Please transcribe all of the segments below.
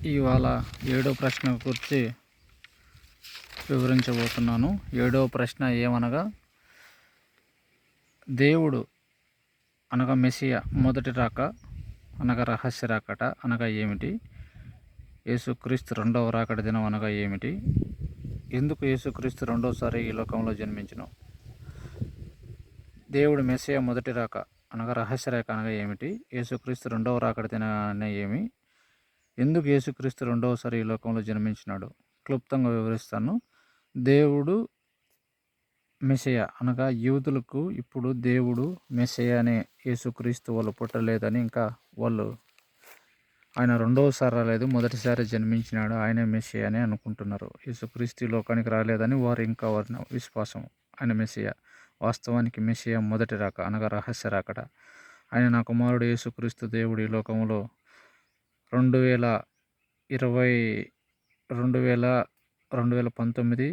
ఇవాళ ఏడో ప్రశ్న గురించి వివరించబోతున్నాను. ఏడవ ప్రశ్న ఏమనగా, దేవుడు అనగా మెస్సియా మొదటి రాక అనగా రహస్య రాకట అనగా ఏమిటి? యేసుక్రీస్తు రెండవ రాకడ దినం అనగా ఏమిటి? ఎందుకు యేసుక్రీస్తు రెండోసారి ఈ లోకంలో జన్మించును? దేవుడు మెస్సియా మొదటి రాక అనగా రహస్య రాక అనగా ఏమిటి? యేసుక్రీస్తు రెండవ రాకడ దినం అనే ఏమి? ఎందుకు యేసుక్రీస్తు రెండవసారి ఈ లోకంలో జన్మించినాడు? క్లుప్తంగా వివరిస్తాను. దేవుడు మెస్సియా అనగా యూదులకు ఇప్పుడు దేవుడు మెస్సియా అనే యేసుక్రీస్తు వాళ్ళు పుట్టలేదని, ఇంకా వాళ్ళు ఆయన రెండవసారి రాలేదు, మొదటిసారి జన్మించినాడు, ఆయనే మెస్సియా అని అనుకుంటున్నారు. యేసుక్రీస్తు ఈ లోకానికి రాలేదని వారు ఇంకా వారి విశ్వాసం. ఆయన మెస్సియా. వాస్తవానికి మెస్సియా మొదటి రాక అనగా రహస్య రాకట. ఆయన నా కుమారుడు యేసుక్రీస్తు. దేవుడు ఈ లోకంలో 2019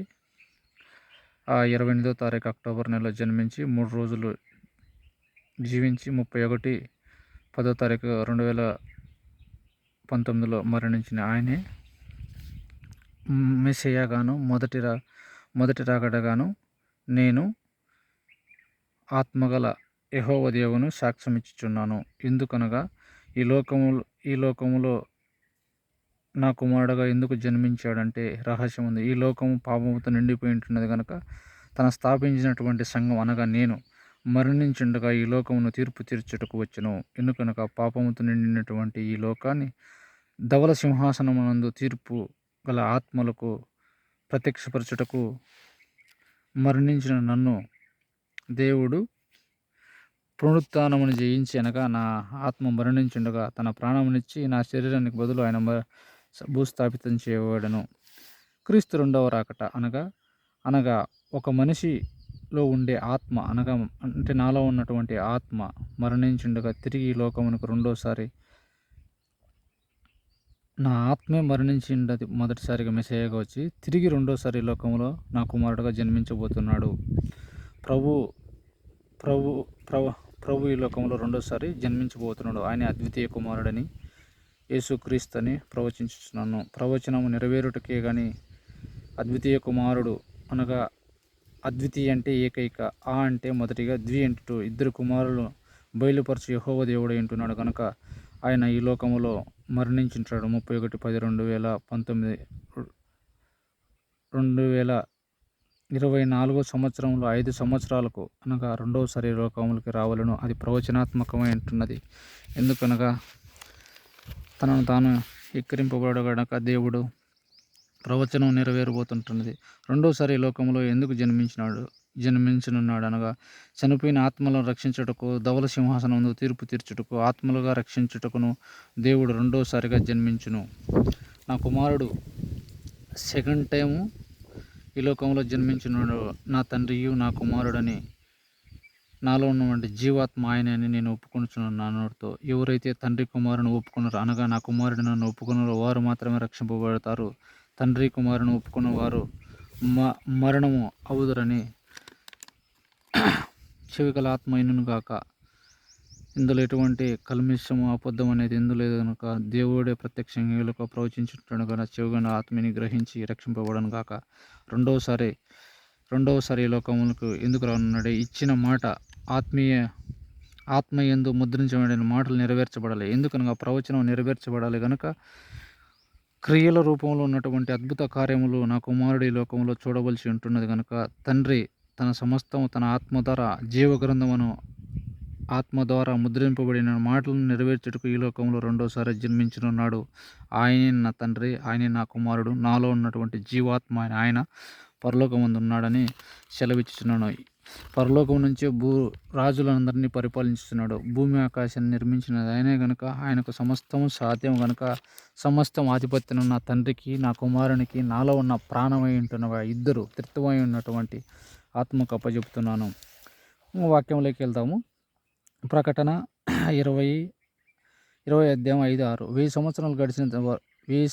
28వ తారీఖు అక్టోబర్ నెలలో జన్మించి 3 రోజులు జీవించి 31/10 తారీఖు 2019లో మరణించిన ఆయనే మెస్సియాగాను మొదటి రాకడగాను నేను ఆత్మగల యెహోవా దేవుని సాక్ష్యమిచ్చుచున్నాను. ఎందుకనగా ఈ లోకములో నా కుమారుడుగా ఎందుకు జన్మించాడంటే రహస్యం ఉంది. ఈ లోకము పాపముతో నిండిపోయి ఉంటున్నది కనుక తన స్థాపించినటువంటి సంఘం అనగా నేను మరణించుండగా ఈ లోకమును తీర్పు తీర్చుటకు వచ్చును. ఎందుకనగా పాపముతో నిండినటువంటి ఈ లోకాన్ని ధవల సింహాసనమునందు తీర్పు గల ఆత్మలకు ప్రత్యక్షపరచుటకు మరణించిన నన్ను దేవుడు పునరుత్థానమును జయించి, అనగా నా ఆత్మ మరణించుండగా తన ప్రాణమునిచ్చి నా శరీరానికి బదులు ఆయన భూస్థాపితం చేయబడను. క్రీస్తు రెండవ రాకట అనగా ఒక మనిషిలో ఉండే ఆత్మ అంటే నాలో ఉన్నటువంటి ఆత్మ మరణించుండగా తిరిగి ఈ లోకమునకు రెండోసారి నా ఆత్మే మరణించిండది మొదటిసారిగా మెస్సియాగా వచ్చి తిరిగి రెండోసారి లోకంలో నా కుమారుడుగా జన్మించబోతున్నాడు. ప్రభు ఈ లోకంలో రెండోసారి జన్మించబోతున్నాడు. ఆయన అద్వితీయ కుమారుడని యేసుక్రీస్తు అని ప్రవచించుతున్నాను. ప్రవచనము నెరవేరుటకే కానీ అద్వితీయ కుమారుడు అనగా అద్వితీయ అంటే ఏకైక, ఆ అంటే మొదటిగా, ద్వి అంటే ఇద్దరు కుమారులు బయలుపరచు యెహోవా దేవుడు అంటున్నాడు కనుక ఆయన ఈ లోకములో మరణించుంటాడు. 31/10/2024 సంవత్సరంలో 5 సంవత్సరాలకు అనగా రెండవసారి లోకములకి రావాలను. అది ప్రవచనాత్మకమై ఉంటున్నది. ఎందుకనగా తనను తాను ఎక్కిరింపబడగనక దేవుడు ప్రవచనం నెరవేరబోతుంటున్నది. రెండోసారి లోకంలో ఎందుకు జన్మించనున్నాడు అనగా చనిపోయిన ఆత్మలను రక్షించుటకు, ధవల సింహాసనం తీర్పు తీర్చుటకు, ఆత్మలుగా రక్షించుటకును దేవుడు రెండోసారిగా జన్మించును. నా కుమారుడు సెకండ్ టైము ఈ లోకంలో జన్మించున్నాడు. నా తండ్రియు నా కుమారుడని నాలో ఉన్నటువంటి జీవాత్మ ఆయన అని నేను ఒప్పుకొనుచున్నాను నా నోటితో. ఎవరైతే తండ్రి కుమారుని ఒప్పుకున్నారో అనగా నా కుమారుడు నన్ను ఒప్పుకున్నారో వారు మాత్రమే రక్షింపబడతారు. తండ్రి కుమారుని ఒప్పుకున్న వారు మరణము అవుదురని చెవికల ఆత్మ అయినను గాక. ఇందులో ఎటువంటి కల్మిషము అబద్ధం అనేది ఇందులో లేదు కనుక దేవుడే ప్రత్యక్షంగా ప్రవచించుంటాడు కనుక చెవిగల ఆత్మని గ్రహించి రక్షింపబడను గాక. రెండవసారి ఈ లోకములకు ఎందుకు రానున్నాడు? ఇచ్చిన మాట ఆత్మ యందు ముద్రించబడిన మాటలు నెరవేర్చబడాలి. ఎందుకనగా ప్రవచనం నెరవేర్చబడాలి కనుక క్రియల రూపంలో ఉన్నటువంటి అద్భుత కార్యములు నా కుమారుడు ఈ లోకంలో చూడవలసి ఉంటున్నది కనుక తండ్రి తన సమస్తము తన ఆత్మ ద్వారా జీవగ్రంథమును ఆత్మ ద్వారా ముద్రింపబడిన మాటలను నెరవేర్చుటకు ఈ లోకంలో రెండోసారి జన్మించనున్నాడు. ఆయనే నా తండ్రి, ఆయనే నా కుమారుడు, నాలో ఉన్నటువంటి జీవాత్మ ఆయన పరలోకమందు ఉన్నాడని సెలవిచ్చుచున్నాను. పరలోకం నుంచి రాజులందరినీ పరిపాలించుతున్నాడు. భూమి ఆకాశాన్ని నిర్మించినది ఆయనే కనుక ఆయనకు సమస్తము సాధ్యం కనుక సమస్తం ఆధిపత్యం నా తండ్రికి నా కుమారునికి నాలో ఉన్న ప్రాణమై ఉంటున్న ఇద్దరు త్రిత్వమై ఉన్నటువంటి ఆత్మకు అప్పచెప్తున్నాను. వాక్యంలోకి వెళ్తాము. ప్రకటన 20:5-6. 1000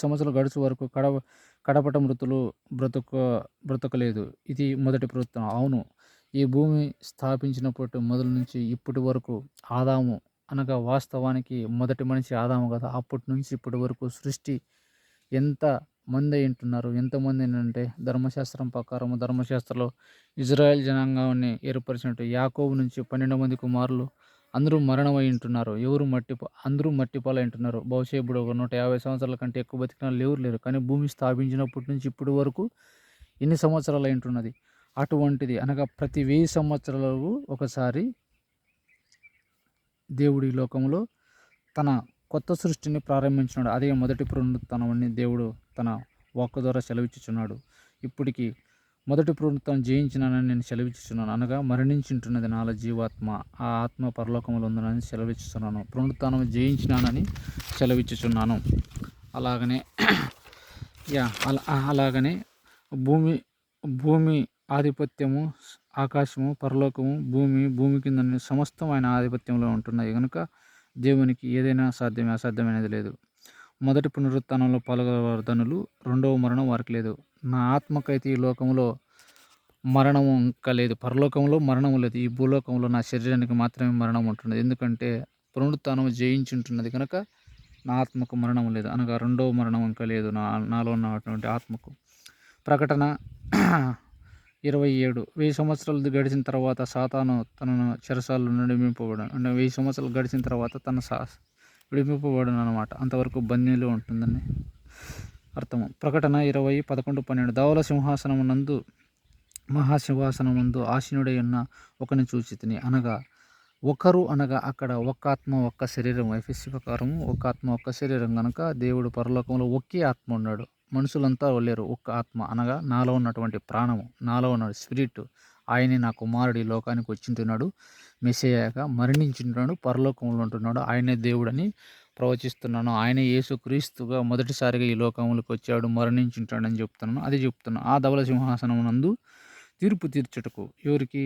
సంవత్సరాలు గడుచు వరకు కడపట మృతులు బ్రతకలేదు. ఇది మొదటి పునరుత్థానం. అవును, ఈ భూమి స్థాపించినప్పటి మొదలు నుంచి ఇప్పటి వరకు ఆదాము అనగా వాస్తవానికి మొదటి మనిషి ఆదాము కదా, అప్పటి నుంచి ఇప్పటి వరకు సృష్టి ఎంత మంది అయ్యుంటున్నారు? ఎంతమంది అంటే ధర్మశాస్త్రం ప్రకారము ధర్మశాస్త్రంలో ఇజ్రాయెల్ జనాంగాన్ని ఏర్పరిచినట్టు యాకోబు నుంచి 12 మంది కుమారులు అందరూ మరణమయ్యుంటున్నారు. అందరూ మట్టి పాలయ్యుంటున్నారు. బహుశా ఇప్పుడు ఒక 150 సంవత్సరాల కంటే ఎక్కువ బతికిన వాళ్ళు ఎవరు లేరు. కానీ భూమి స్థాపించినప్పటి నుంచి ఇప్పటి వరకు ఎన్ని సంవత్సరాలు అయ్యుంటున్నది? అటువంటిది అనగా ప్రతి 1000 సంవత్సరాలకు ఒకసారి దేవుడు ఈ లోకంలో తన కొత్త సృష్టిని ప్రారంభించినాడు. అదే మొదటి పునరుత్థానమని దేవుడు తన వాక్కు ద్వారా సెలవిచ్చుచున్నాడు. ఇప్పటికి మొదటి పునరుత్థానం జయించినానని నేను సెలవిచ్చుచున్నాను. అనగా మరణించుంటున్నది నాలో జీవాత్మ, ఆ ఆత్మ పరలోకములో ఉందని సెలవిచ్చుచున్నాను. పునరుత్థానం జయించినానని సెలవిచ్చుచున్నాను. అలాగనే అలాగనే భూమి భూమి ఆధిపత్యము, ఆకాశము, పరలోకము, భూమి కింద సమస్తం ఆయన ఆధిపత్యంలో ఉంటున్నాయి కనుక దేవునికి ఏదైనా సాధ్యమే, అసాధ్యమైనది లేదు. మొదటి పునరుత్థానంలో పాల్గొనేవారు ధనులు, రెండవ మరణం వారికి లేదు. నా ఆత్మకైతే ఈ లోకంలో మరణము ఇంకా లేదు, పరలోకంలో మరణము లేదు. ఈ భూలోకంలో నా శరీరానికి మాత్రమే మరణం ఉంటున్నది. ఎందుకంటే పునరుత్థానం జయించుంటున్నది కనుక నా ఆత్మకు మరణం లేదు. అనగా రెండవ మరణం ఇంకా లేదు నాలో ఉన్నటువంటి ఆత్మకు. ప్రకటన 27 1000 సంవత్సరాలు గడిచిన తర్వాత సాతాను తనను చెరసాలలో విడిపింపబడను. అంటే 1000 సంవత్సరాలు గడిచిన తర్వాత విడిపింపబడను అనమాట. అంతవరకు బందీలో ఉంటుందని అర్థము. ప్రకటన 20 11 12 ధవల సింహాసనమునందు మహాసింహాసనముందు ఆసీనుడై ఉన్న ఒకని చూచితిని. అనగా ఒకరు అనగా అక్కడ ఒక్క ఆత్మ ఒక్క శరీరం. ఎఫెసీ ప్రకారము ఒక్క ఆత్మ ఒక్క శరీరం కనుక దేవుడు పరలోకంలో ఒకే ఆత్మ ఉన్నాడు. మనుషులంతా లేరు, ఒక్క ఆత్మ అనగా నాలో ఉన్నటువంటి ప్రాణము, నాలో ఉన్నాడు స్పిరిట్. ఆయనే నా కుమారుడు ఈ లోకానికి వచ్చింటున్నాడు, మెస్సీయగా మరణించుంటున్నాడు, పరలోకంలో ఉంటున్నాడు. ఆయనే దేవుడని ప్రవచిస్తున్నాను. ఆయనే యేసుక్రీస్తుగా మొదటిసారిగా ఈ లోకంలోకి వచ్చాడు, మరణించుంటాడని చెప్తున్నాను. అది చెప్తున్నాను. ఆ ధవల సింహాసనం నందు తీర్పు తీర్చుటకు ఎవరికి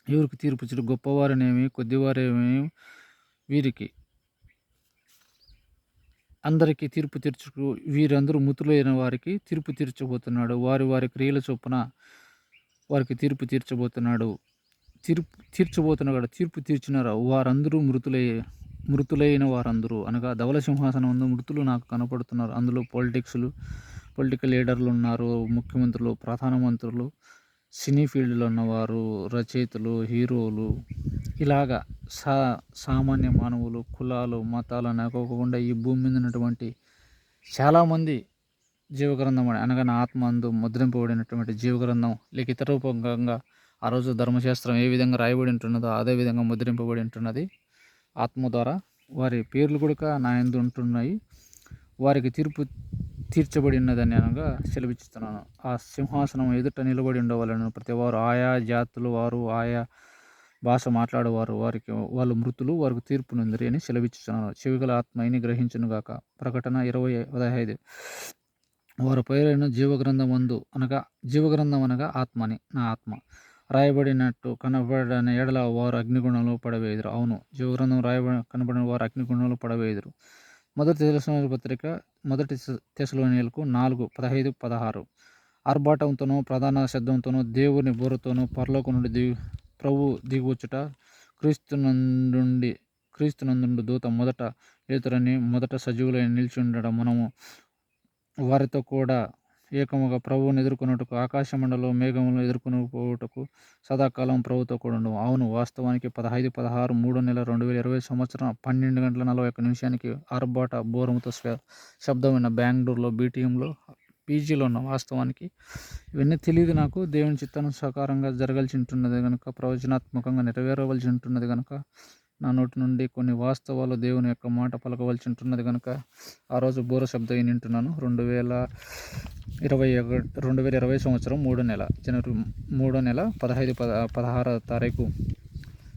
తీర్పు తీర్చుట? గొప్పవారనేమి కొద్దివారేమి వీరికి అందరికీ తీర్పు తీర్చుకు వీరందరూ మృతులైన వారికి తీర్పు తీర్చబోతున్నాడు. వారి వారి క్రియల చొప్పున వారికి తీర్పు తీర్చబోతున్నాడు. తీర్పు తీర్చినారు వారందరూ మృతులైన వారందరూ అనగా ధవల సింహాసనం ముందు మృతులు నాకు కనపడుతున్నారు. అందులో పొలిటికల్ లీడర్లు ఉన్నారు, ముఖ్యమంత్రులు, ప్రధానమంత్రులు, సినీ ఫీల్డ్లో ఉన్నవారు, రచయితలు, హీరోలు, ఇలాగా సామాన్య మానవులు, కులాలు, మతాలు అనుకోకుండా ఈ భూమి మీద ఉన్నటువంటి చాలామంది జీవగ్రంథం అనగా నా ఆత్మ అందు ముద్రింపబడినటువంటి జీవగ్రంథం లిఖిత రూపంగా ఆ రోజు ధర్మశాస్త్రం ఏ విధంగా రాయబడి ఉంటున్నదో అదే విధంగా ముద్రింపబడి ఉంటున్నది ఆత్మ ద్వారా. వారి పేర్లు కూడా నా యందు ఉంటున్నాయి. వారికి తీర్పు తీర్చబడి ఉన్నదని అనగా సెలవిస్తున్నాను. ఆ సింహాసనం ఎదుట నిలబడి ఉండవాలని ప్రతి వారు ఆయా జాతులు వారు, ఆయా భాష మాట్లాడేవారు వాళ్ళు మృతులు, వారికి తీర్పు నుండి అని సెలవిచ్చుచున్నాను. చెవిగల ఆత్మ అయిని గ్రహించునుగాక. ప్రకటన 20:15 వారి పేరైన జీవగ్రంథం అనగా ఆత్మని, నా ఆత్మ రాయబడినట్టు కనబడిన ఎడల వారు అగ్నిగుణంలో పడవేయుదురు. అవును, జీవగ్రంథం కనబడిన వారు అగ్నిగుణంలో పడవేయుదురు. మొదటి తెస్సలోనికీయులకు 4:15-16 ఆర్భాటంతోనూ ప్రధాన శబ్దంతోనూ దేవుని బూరతోనూ పరలోకం నుండి ప్రభు దిగువచ్చుట క్రీస్తునందుండు దూత మొదట లేతురని మొదట సజీవులై నిలిచి ఉండడం మనము వారితో కూడా ఏకముగా ప్రభువుని ఎదుర్కొనుటకు ఆకాశమండలం మేఘములను ఎదుర్కొనిపోవుటకు సదాకాలం ప్రభుతో కూడా ఉండవు. అవును, వాస్తవానికి 15-16 3 నెల 2020 సంవత్సరం 12:41 ఆర్భాట బోరముతో శబ్దమైన బెంగళూరులో BTMలో పీజీలో ఉన్న. వాస్తవానికి ఇవన్నీ తెలియదు నాకు. దేవుని చిత్తానుసారంగా జరగాల్సి ఉంటున్నది కనుక, ప్రవచనాత్మకంగా నెరవేరవలసి ఉంటున్నది కనుక, నా నోటి నుండి కొన్ని వాస్తవాలు దేవుని యొక్క మాట పలకవలసి ఉంటున్నది కనుక ఆ రోజు బోర శబ్దం వింటున్నాను. 2020 సంవత్సరం 3వ నెల జనవరి 3వ నెల 16వ తారీఖు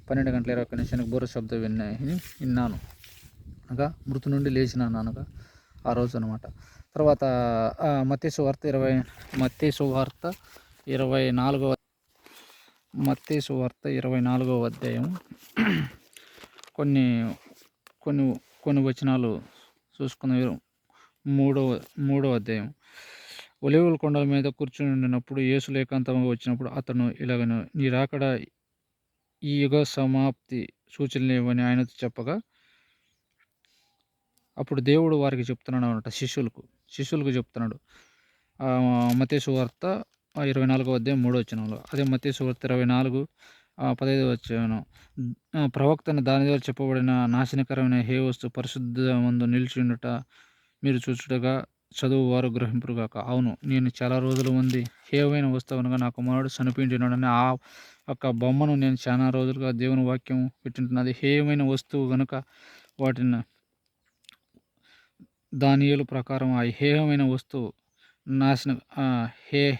12:21 బోర శబ్దం విన్నాను అనగా మృతు నుండి లేచినాను అనగా ఆ రోజు అనమాట. తర్వాత మత్తయి సువార్త 24వ అధ్యాయం కొన్ని వచనాలు చూసుకున్న 3వ అధ్యాయం. ఒలీవల కొండల మీద కూర్చుని ఉండినప్పుడు యేసు ఏకాంతంగా వచ్చినప్పుడు అతను ఇలాగను, నీ రాకడ ఈ యుగ సమాప్తి సూచనలేవని ఆయనతో చెప్పగా, అప్పుడు దేవుడు వారికి చెప్తున్నాడు అనమాట, శిష్యులకు శిష్యులకు చెప్తున్నాడు. మత్తయి సువార్త 24వ అధ్యాయం 3వ వచనంలో. అదే మత్తయి సువార్త 24 15వ వచనం. ప్రవక్తైన దాని ద్వారా చెప్పబడిన నాశనకరమైన హే వస్తువు పరిశుద్ధమందు నిలిచియుండుట మీరు చూచుటగా చదువువారు గ్రహింపురుగాక. అవును, నేను చాలా రోజుల ముందు హేయమైన వస్తువు అనగా నా కుమారుడు చనిపోయింటున్నాడని ఆ యొక్క బొమ్మను నేను చాలా రోజులుగా దేవుని వాక్యం పెట్టింటున్నది. హేయమైన వస్తువు కనుక వాటిని దానియేలు ప్రకారం ఆ హేయమైన వస్తువు నాశనం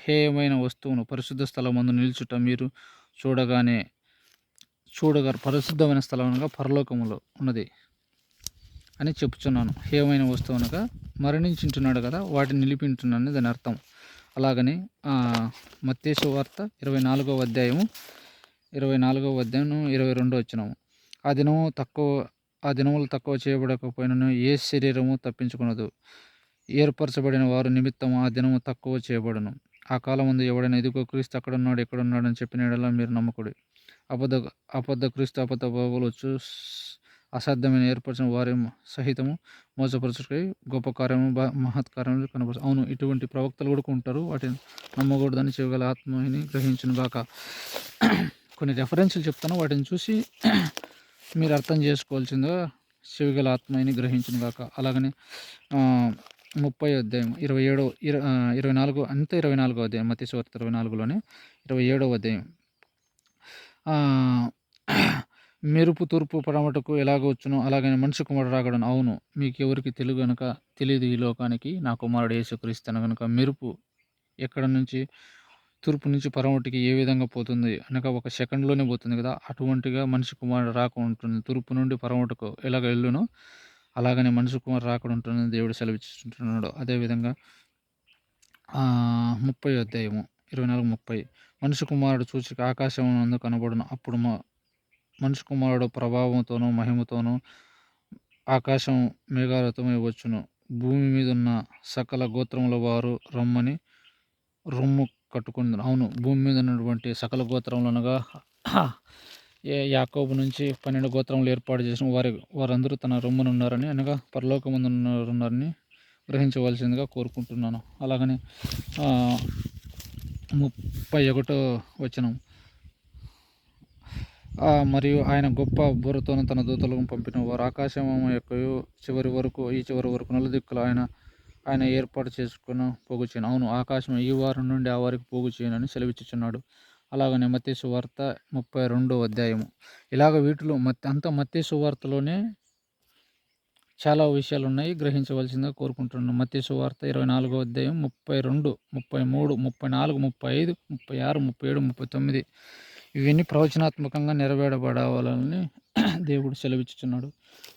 హేయమైన వస్తువును పరిశుద్ధ స్థలమందు నిలుచుట మీరు చూడగా పరిశుద్ధమైన స్థలం అనగా పరలోకములో ఉన్నది అని చెప్పుచున్నాను. హేయమైన వస్తువు అనగా మరణించుంటున్నాడు కదా, వాటిని నిలిపింటున్నాను దాని అర్థం. అలాగని మత్తయి సువార్త 24వ అధ్యాయము 22వ వచనము. ఆ దినములు తక్కువ చేయబడకపోయినను ఏ శరీరము తప్పించుకునదు. ఏర్పరచబడిన వారు నిమిత్తము ఆ దినము తక్కువ చేయబడును. ఆ కాలమందు ఎవడైనా ఇదిగో క్రీస్తు అక్కడున్నాడు ఎక్కడున్నాడు అని చెప్పిన యెడల మీరు నమ్మకుడి. అబద్ధ క్రీస్తు అబద్ధ బాబులు వచ్చు అసాధ్యమైన ఏర్పరిచిన వారి సహితము మోసపరచుకై గొప్ప కార్యము మహత్కార్యములు కనపరుచు. అవును, ఇటువంటి ప్రవక్తలు కూడా ఉంటారు. వాటిని నమ్మకూడదని చేయగల ఆత్మని గ్రహించును గాక. కొన్ని రెఫరెన్స్లు చెప్తాను, వాటిని చూసి మీరు అర్థం చేసుకోవాల్సిందిగా చెవిగల ఆత్మని గ్రహించును గాక. అలాగనే 30వ అధ్యాయం 24 అంతే 24వ అధ్యాయం మత్తయి సువార్త 24లోనే 27వ అధ్యాయం. మెరుపు తూర్పు పడమటకు ఎలాగ వచ్చునో అలాగనే మనిషి కుమారుడు రాకడను. అవును, మీకు ఎవరికి తెలియదు ఈ లోకానికి నా కుమారుడు యేసుక్రీస్తు గనుక. మెరుపు ఎక్కడ నుంచి తూర్పు నుంచి పడమటికి ఏ విధంగా పోతుంది అనగా ఒక సెకండ్లోనే పోతుంది కదా, అటువంటిగా మనిషి కుమారుడు రాక ఉంటుంది. తూర్పు నుండి పడమటకు ఎలాగ వెళ్ళునో అలాగనే మనిషి కుమారుడు రాకడ ఉంటుందని దేవుడు సెలవిచ్చుకుంటున్నాడు. అదేవిధంగా 30వ అధ్యాయము 24-30. మనిషి కుమారుడు సూచిక ఆకాశం నందు కనబడును. అప్పుడు మనిషి కుమారుడు ప్రభావంతోనూ మహిమతోనూ ఆకాశం మేఘాలతమై వచ్చును. భూమి మీద ఉన్న సకల గోత్రముల వారు రమ్మని రొమ్ము కట్టుకుంది. అవును, భూమి మీద ఉన్నటువంటి సకల గోత్రములు అనగా యాకోబు నుంచి 12 గోత్రములు ఏర్పాటు చేసిన వారందరూ తన రొమ్మునున్నారని అనగా పరలోకమందు ఉన్నారని గ్రహించవలసిందిగా కోరుకుంటున్నాను. అలాగని 31వ వచనం. మరియు ఆయన గొప్ప బుర్రతోను తన దూతలను పంపిన వారు ఆకాశము యొక్క చివరి వరకు నలుదిక్కులు ఆయన ఏర్పాటు చేసుకుని పోగు చేయను. అవును, ఆకాశం ఈ వారం నుండి ఆ వారికి పోగు చేయనని సెలవిచ్చుచున్నాడు. అలాగనే మత్తయి సువార్త 32వ అధ్యాయము. ఇలాగ వీటిలో మత్తయి సువార్తలోనే చాలా విషయాలు ఉన్నాయి, గ్రహించవలసిందిగా కోరుకుంటున్నాను. మత్తయి సువార్త 24వ అధ్యాయం 32, 33, 34, 35, 36, 37, 39 ఇవన్నీ ప్రవచనాత్మకంగా నెరవేరబడాలని దేవుడు సెలవిచ్చుచున్నాడు.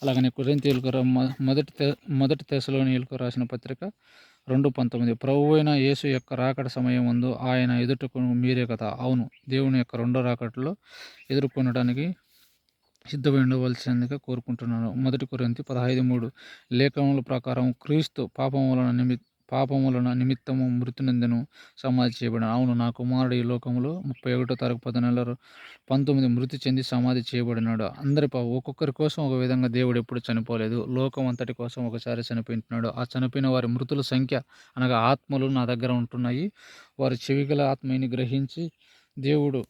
అలాగనే కొరింథీయులకు మొదటి తెస్సలోనియులకు రాసిన పత్రిక 2:19. ప్రభువైన యేసు యొక్క రాకడ సమయమందు ఆయన ఎదుటకు మీరే కదా. అవును, దేవుని యొక్క రెండో రాకడలో ఎదుర్కొనడానికి సిద్ధమై ఉండవలసిందిగా కోరుకుంటున్నాను. 1 కొరింథీ 15:3. లేఖనముల ప్రకారం క్రీస్తు పాపముల నిమిత్తము మృతి నందెను, సమాధి చేయబడిన. అవును, నా కుమారుడు ఈ లోకంలో 31వ తారీఖు 10 నెల 19 మృతి చెంది సమాధి చేయబడినాడు. ఒక్కొక్కరి కోసం ఒక విధంగా దేవుడు ఎప్పుడు చనిపోలేదు. లోకం అంతటి కోసం ఒకసారి చనిపోయింటున్నాడు. ఆ చనిపోయిన వారి మృతుల సంఖ్య అనగా ఆత్మలు నా దగ్గర ఉంటున్నాయి. వారు చెవిగల ఆత్మని గ్రహించి దేవుడు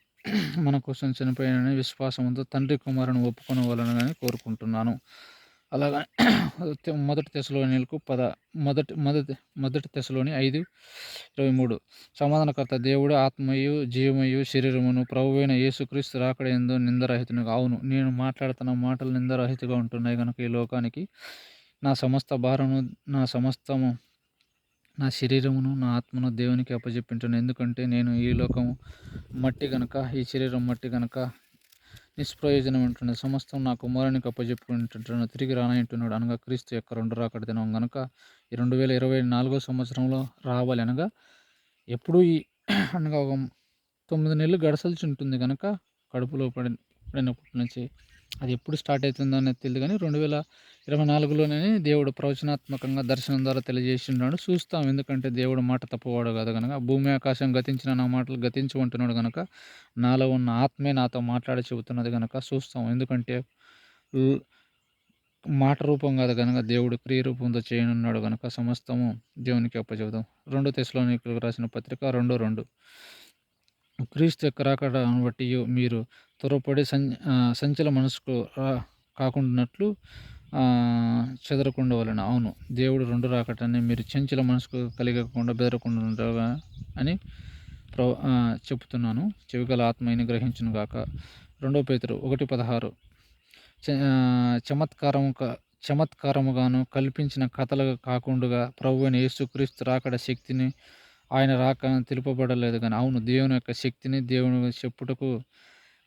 మన కోసం చనిపోయానని విశ్వాసంతో తండ్రి కుమారుని ఒప్పుకొనవలనని కోరుకుంటున్నాను. అలాగా 1 తెస్సలోనియులకు 5:23. సమాధానకర్త దేవుడు ఆత్మయు జీవమయు శరీరమును ప్రభువైన యేసుక్రీస్తు రాకడయందు నిందరహితునిగా. అవును, నేను మాట్లాడుతున్న మాటలు నిందరహితగా ఉంటున్నాయి కనుక ఈ లోకానికి నా సమస్త భారము నా శరీరమును నా ఆత్మను దేవునికి అప్పచెప్పింటున్నాను. ఎందుకంటే నేను ఈ లోకము మట్టి గనక, ఈ శరీరం మట్టి గనక నిష్ప్రయోజనం ఉంటున్నది. సమస్తం నా కుమారునికి అప్పచెప్పుకుంటున్నాను. తిరిగి రానంటున్నాడు అనగా క్రీస్తు యొక్క రెండో రాకడ దినం గనక ఈ 2024 సంవత్సరంలో రావాలి అనగా ఎప్పుడు అనగా ఒక 9 నెలలు గడసల్చి ఉంటుంది కనుక కడుపులో పడినప్పటి నుంచి అది ఎప్పుడు స్టార్ట్ అవుతుందో అనేది తెలియదు. కానీ 2024లోనే దేవుడు ప్రవచనాత్మకంగా దర్శనం ద్వారా తెలియజేస్తున్నాడు. చూస్తాం, ఎందుకంటే దేవుడు మాట తప్పవాడు కాదు కనుక. భూమి ఆకాశం గతించిన నా మాటలు గతించమంటున్నాడు కనుక నాలో ఉన్న ఆత్మే నాతో మాట్లాడి చెబుతున్నది కనుక చూస్తాం. ఎందుకంటే మాట రూపం కాదు గనుక దేవుడు క్రియ రూపంతో చేయనున్నాడు గనుక సమస్తము దేవునికి అప్పచెబుదాం. 2 తెస్సలోనికీయులకు రాసిన పత్రిక 2:2 క్రీస్తు యొక్క రాకడను బట్టి మీరు త్వరపడి సంచల మనసుకు కాకుండానట్లు చెదరకుండవలెను. అవును, దేవుడు 2 రాకడని మీరు చంచల మనసుకు కలిగకుండా బెదరకుండా ఉండగా అని చెప్తున్నాను. చెవిగల ఆత్మని గ్రహించును గాక. 2 పేతురు 1:16 చమత్కారముగాను కల్పించిన కథలు కాకుండా ప్రభువైన యేసుక్రీస్తు రాకడ శక్తిని ఆయన రాక తెలుపబడలేదు కానీ అవును, దేవుని యొక్క శక్తిని దేవుని చెప్పుటకు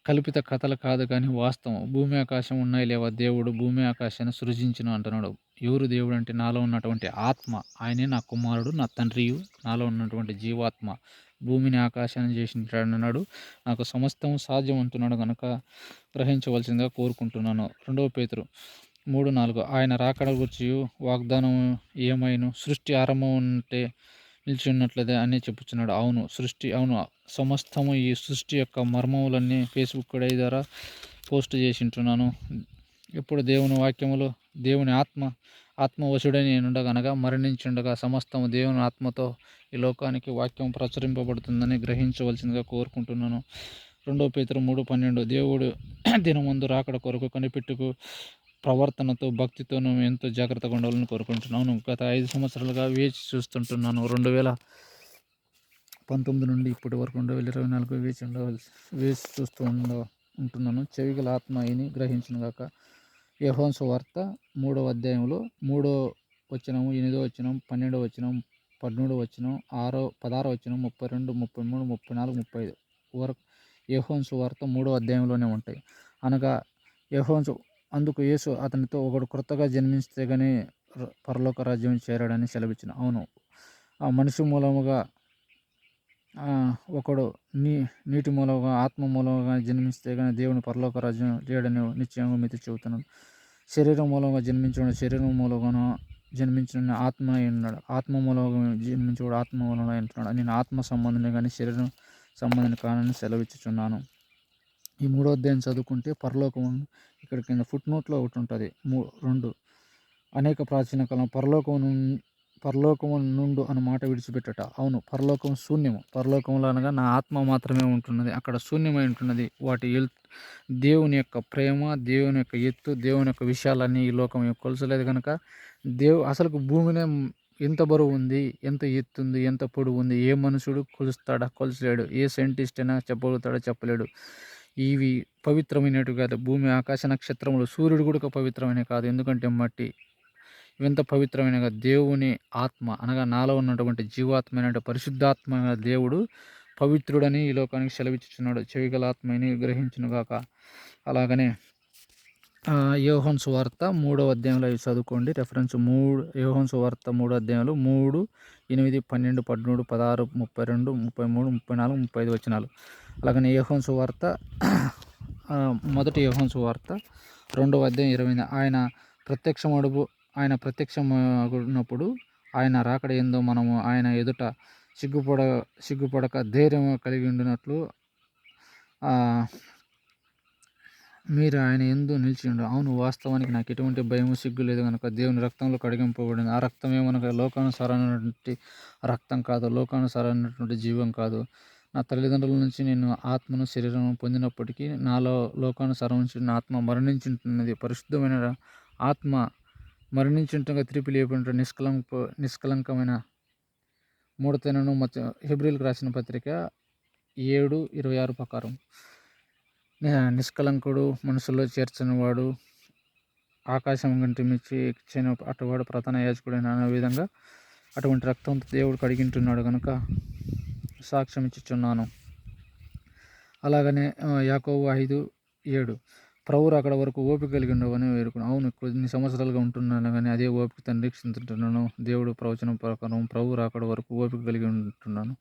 కల్పిత కథలు కాదు కానీ వాస్తవం. భూమి ఆకాశం ఉన్నాయి లేవా, దేవుడు భూమి ఆకాశాన్ని సృజించును అంటున్నాడు. ఎవరు దేవుడు అంటే నాలో ఉన్నటువంటి ఆత్మ, ఆయనే నా కుమారుడు, నా తండ్రియు, నాలో ఉన్నటువంటి జీవాత్మ భూమిని ఆకాశాన్ని చేసినాడు. నాకు సమస్తం సాధ్యం అంటున్నాడు కనుక గ్రహించవలసిందిగా కోరుకుంటున్నాను. 2 పేతురు 3:4 ఆయన రాకడ గురించి వాగ్దానం ఏమైనా సృష్టి ఆరంభం ఉంటే నిలిచి ఉన్నట్లదే అని చెప్పుచున్నాడు. అవును, అవును, సమస్తము ఈ సృష్టి యొక్క మర్మములన్నీ ఫేస్బుక్ ద్వారా పోస్ట్ చేసింటున్నాను. ఇప్పుడు దేవుని వాక్యములో దేవుని ఆత్మవశుడై నేనుండగనగా మరణించుండగా సమస్తము దేవుని ఆత్మతో ఈ లోకానికి వాక్యం ప్రచురింపబడుతుందని గ్రహించవలసిందిగా కోరుకుంటున్నాను. 2 పేతురు 3:12 దేవుడు దినముందు రాకడ కొరకు కనిపెట్టుకు ప్రవర్తనతో భక్తితోనూ ఎంతో జాగ్రత్తగా ఉండాలని కోరుకుంటున్నాను. గత 5 సంవత్సరాలుగా వేచి చూస్తుంటున్నాను. 2019 నుండి ఇప్పటి వరకు 2024 వేచి చూస్తూ ఉంటున్నాను. చెవిగల ఆత్మ అయిని గ్రహించును గాక. యోహాను సువార్త 3వ అధ్యాయంలో 3వ వచనం, 8వ వచనం, 12వ వచనం, 13వ వచనం, 16వ వచనం, 32, 33, 34, 35 వరకు యోహాను సువార్త 3వ అధ్యాయంలోనే ఉంటాయి. అనగా అందుకు యేసు అతనితో ఒకడు క్రొత్తగా జన్మిస్తే కానీ పరలోక రాజ్యం చేరాడని సెలవిచ్చిన. అవును, ఆ మనిషి మూలముగా ఒకడు నీటి మూలంగా ఆత్మ మూలంగా జన్మిస్తే కానీ దేవుని పరలోక రాజ్యం లేడని నిశ్చయంగా మీతో చెబుతున్నాను. శరీరం మూలంగా జన్మించడం శరీరం మూలంగాను జన్మించిన ఆత్మ ఉన్నాడు. ఆత్మ మూలంగా జన్మించడం ఆత్మ మూలంగా అంటున్నాడు. నేను ఆత్మ సంబంధిని కానీ శరీరం సంబంధిని కానని సెలవిచ్చుచున్నాను. ఈ 3వ అధ్యాయం చదువుకుంటే పరలోకం ఇక్కడ కింద ఫుట్ నోట్లో ఒకటి ఉంటుంది. 2 అనేక ప్రాచీన కాలం పరలోకము నుండు అన్న మాట విడిచిపెట్టట. అవును, పరలోకం శూన్యము. పరలోకంలో అనగా నా ఆత్మ మాత్రమే ఉంటున్నది. అక్కడ శూన్యమై ఉంటున్నది. వాటి దేవుని యొక్క ప్రేమ, దేవుని యొక్క ఎత్తు, దేవుని యొక్క విషయాలన్నీ ఈ లోకం కొలసలేదు కనుక అసలు భూమినే ఎంత బరువు ఉంది, ఎంత ఎత్తు ఉంది, ఎంత పొడవు ఉంది, ఏ మనుషుడు కొలుస్తాడా, కొలసలేడు. ఏ సైంటిస్ట్ అయినా చెప్పగలుగుతాడా, చెప్పలేడు. ఇవి పవిత్రమైనవి కాదు. భూమి, ఆకాశ, నక్షత్రములు, సూర్యుడు కూడా పవిత్రమైన కాదు. ఎందుకంటే మట్టి. ఇవంత పవిత్రమైన దేవుని ఆత్మ అనగా నాలో ఉన్నటువంటి జీవాత్మైన పరిశుద్ధాత్మ దేవుడు పవిత్రుడని ఈ లోకానికి సెలవిచ్చుచున్నాడు. చెవిగల ఆత్మని గ్రహించునుగాక. అలాగనే యోహాను సువార్త 3వ అధ్యాయంలో అవి చదువుకోండి. రెఫరెన్స్ యోహాను సువార్త 3వ అధ్యాయంలో 3, 8, 12, 13, 16, 32, 33, 34, 35 వచనాలు. అలాగనే యోహాను సువార్త మొదటి యోహాను సువార్త 2వ అధ్యాయం 28 ఆయన ప్రత్యక్షమగునప్పుడు ఆయన రాకడ ఏందో మనము ఆయన ఎదుట సిగ్గుపడక ధైర్యం కలిగి ఉండినట్లు మీరు ఆయన ఎందు నిలిచి ఉండు. అవును, వాస్తవానికి నాకు ఎటువంటి భయం, సిగ్గు లేదు కనుక దేవుని రక్తంలో కడిగింపబడింది. ఆ రక్తం ఏమనగా లోకానుసారమైనటువంటి రక్తం కాదు, లోకానుసారమైనటువంటి జీవం కాదు. నా తల్లిదండ్రుల నుంచి నేను ఆత్మను శరీరం పొందినప్పటికీ నాలో లోకానుసారం నా ఆత్మ మరణించుంటున్నది. పరిశుద్ధమైన ఆత్మ మరణించుంటగా తిరిపి లేకుండా నిష్కలంకమైన మూడతనను హెబ్రీలకు రాసిన పత్రిక 7:26 ప్రకారం నిష్కలంకుడు, మనసులో చేర్చనివాడు, ఆకాశం కంటే మించి ఎక్కిన అటువాడు ప్రధాన యాజకుడైన అనే విధంగా అటువంటి రక్తంతో దేవుడు కడిగింటున్నాడు కనుక సాక్ష్యం ఇచ్చుచున్నాను. అలాగనే యాకోబు 5:7 ప్రభు అక్కడ వరకు ఓపిక కలిగి ఉండవని వేడుకున్నాను. అవును, కొన్ని సంవత్సరాలుగా ఉంటున్నాను కానీ అదే ఓపిక నిరీక్షించుంటున్నాను. దేవుడు ప్రవచనం ప్రకారం ప్రభు అక్కడ వరకు ఓపిక కలిగి ఉంటున్నాను.